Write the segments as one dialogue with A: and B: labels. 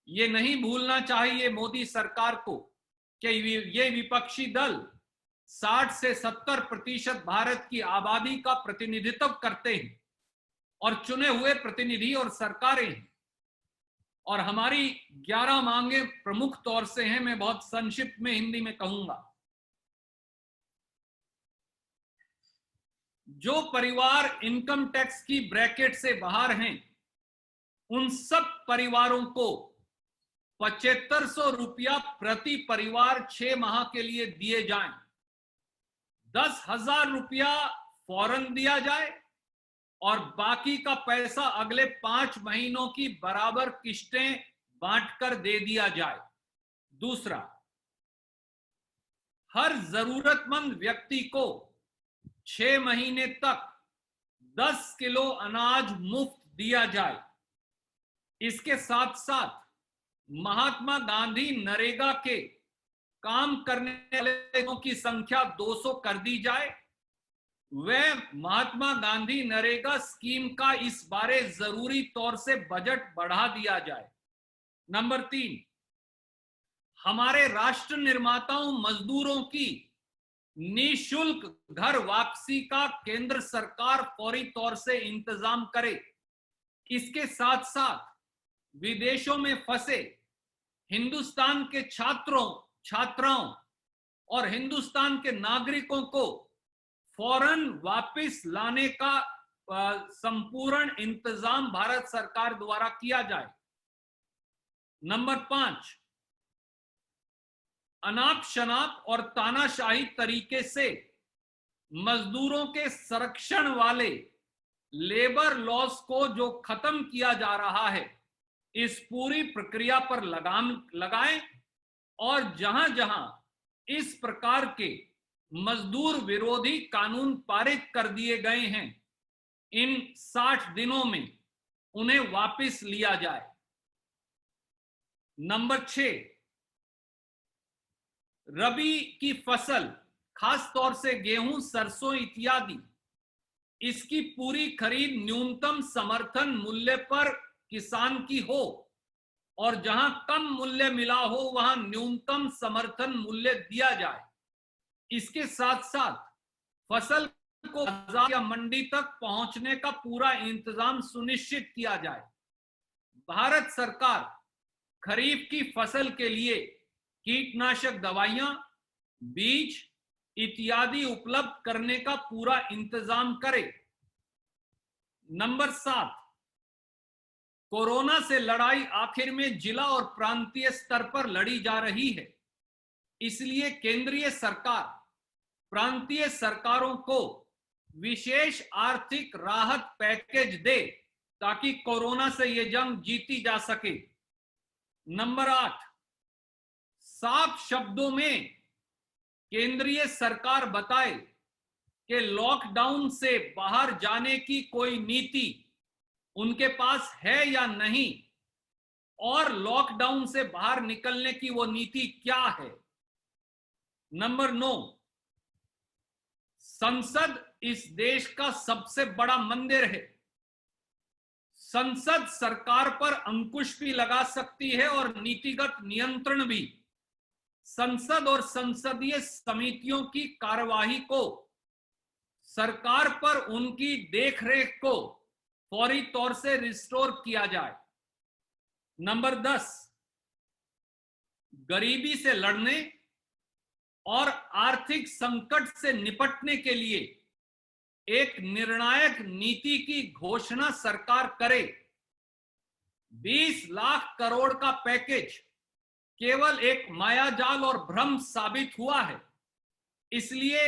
A: ये नहीं भूलना चाहिए मोदी सरकार को कि ये विपक्षी दल 60 से 70% भारत की आबादी का प्रतिनिधित्व करते हैं और चुने हुए प्रतिनिधि और सरकारें हैं। और हमारी 11 मांगे प्रमुख तौर से हैं, मैं बहुत संक्षिप्त में हिंदी में कहूंगा। जो परिवार इनकम टैक्स की ब्रैकेट से बाहर हैं, उन सब परिवारों को 7500 रुपया प्रति परिवार 6 माह के लिए दिए जाएं। 10,000 रुपया फौरन दिया जाए और बाकी का पैसा अगले 5 महीनों की बराबर किस्तें बांटकर दे दिया जाए। दूसरा, हर जरूरतमंद व्यक्ति को 6 महीने तक 10 किलो अनाज मुफ्त दिया जाए। इसके साथ साथ महात्मा गांधी नरेगा के काम करने वाले लोगों की संख्या 200 कर दी जाए। वह महात्मा गांधी नरेगा स्कीम का इस बारे जरूरी तौर से बजट बढ़ा दिया जाए। नंबर 3, हमारे राष्ट्र निर्माताओं मजदूरों की निःशुल्क घर वापसी का केंद्र सरकार फौरी तौर से इंतजाम करे। इसके साथ साथ विदेशों में फंसे हिंदुस्तान के छात्राओं और हिंदुस्तान के नागरिकों को फौरन वापस लाने का संपूर्ण इंतजाम भारत सरकार द्वारा किया जाए। नंबर 5, अनाप शनाप और तानाशाही तरीके से मजदूरों के संरक्षण वाले लेबर लॉज को जो खत्म किया जा रहा है, इस पूरी प्रक्रिया पर लगाम लगाएं और जहां जहां इस प्रकार के मजदूर विरोधी कानून पारित कर दिए गए हैं, इन 60 दिनों में उन्हें वापस लिया जाए। नंबर 6, रबी की फसल, खास तौर से गेहूं, सरसों इत्यादि, इसकी पूरी खरीद न्यूनतम समर्थन मूल्य पर किसान की हो और जहां कम मूल्य मिला हो वहां न्यूनतम समर्थन मूल्य दिया जाए। इसके साथ साथ फसल को बाजार या मंडी तक पहुंचने का पूरा इंतजाम सुनिश्चित किया जाए। भारत सरकार खरीफ की फसल के लिए कीटनाशक दवाइयां, बीज इत्यादि उपलब्ध करने का पूरा इंतजाम करे। नंबर 7, कोरोना से लड़ाई आखिर में जिला और प्रांतीय स्तर पर लड़ी जा रही है, इसलिए केंद्रीय सरकार प्रांतीय सरकारों को विशेष आर्थिक राहत पैकेज दे ताकि कोरोना से यह जंग जीती जा सके। नंबर 8, साफ शब्दों में केंद्रीय सरकार बताए कि लॉकडाउन से बाहर जाने की कोई नीति उनके पास है या नहीं और लॉकडाउन से बाहर निकलने की वो नीति क्या है। नंबर 9, संसद इस देश का सबसे बड़ा मंदिर है। संसद सरकार पर अंकुश भी लगा सकती है और नीतिगत नियंत्रण भी। संसद और संसदीय समितियों की कार्यवाही को, सरकार पर उनकी देखरेख को फौरी तौर से रिस्टोर किया जाए। नंबर 10, गरीबी से लड़ने और आर्थिक संकट से निपटने के लिए एक निर्णायक नीति की घोषणा सरकार करे। 20 लाख करोड़ का पैकेज केवल एक मायाजाल और भ्रम साबित हुआ है। इसलिए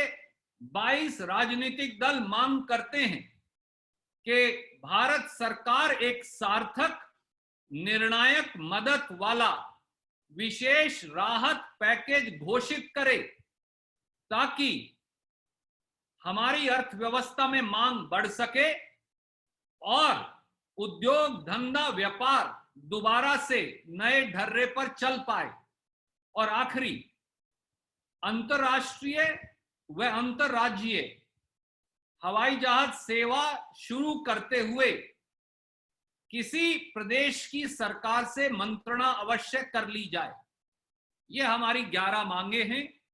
A: 22 राजनीतिक दल मांग करते हैं कि भारत सरकार एक सार्थक, निर्णायक मदद वाला विशेष राहत पैकेज घोषित करे ताकि हमारी अर्थव्यवस्था में मांग बढ़ सके और उद्योग धंधा व्यापार दोबारा से नए ढर्रे पर चल पाए। और आखिरी, अंतरराष्ट्रीय व अंतरराज्यीय हवाई जहाज सेवा शुरू करते हुए किसी प्रदेश की सरकार से मंत्रणा अवश्य कर ली जाए। ये हमारी 11 मांगे हैं।